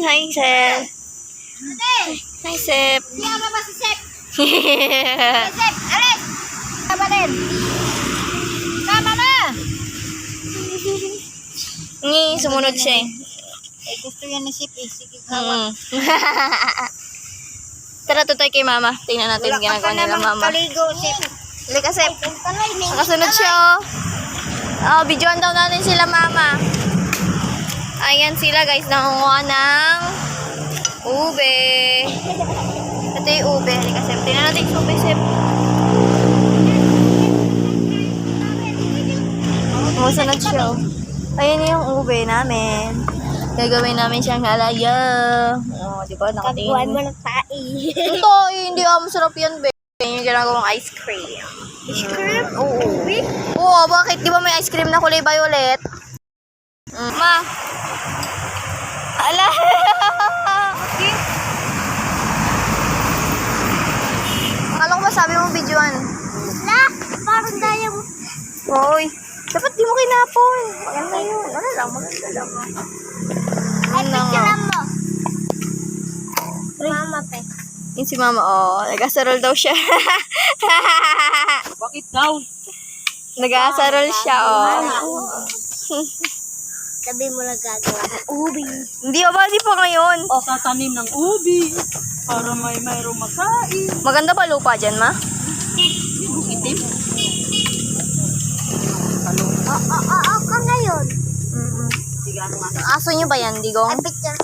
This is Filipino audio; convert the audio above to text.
Hi, Sep. Hi, Sep. Siyama ba si Sep? Sep, alis! Tama din. Tama na! Sumunod siya eh. Eh, gusto yan ni Sep eh. Sige, kawa. Tara, tutoy kay mama. Tingnan natin Wala yung ka ginagawa pa nila namang mama. kaligo, Sep. Halika, Sep. Nakasunod siya, oh. Oh, videoan daw natin sila, mama. Ayan sila, guys. Nangunguha ng ube. Ito yung ube. Halika, Sep. Tingnan natin yung ube, Sep. Oh, sunod siya, oh. Ayan yung ube namin. Gagawin namin siyang halaya. Oh, di ba? Kaguan mo Nakatingin. ng tae. Ito, hindi masarap yan, be. Yung ginagawang ice cream. Ice cream? Oo. Oo, bakit? Di ba may ice cream na kulay violet? Ma. Ala. Akala ko ba sabi mo videoan? La, parang daya mo. Hoy. Dapat di mo kinapon. Maganda yun. Ano lang, maganda lang. Ay, Ano nga. picturean mo. Mama, pe. Yun si mama, oh. Nag-asarol daw siya. Bakit daw? Nag-asarol siya, oh. Sabi mo lang gagawa ng ubi. Hindi ba? Di pa ngayon. Tatanim ng ubi para mayroong makain. Maganda ba lupa dyan, ma? Itim. Oo ka ngayon. Aso nyo ba yan, Digong? Ay, picture.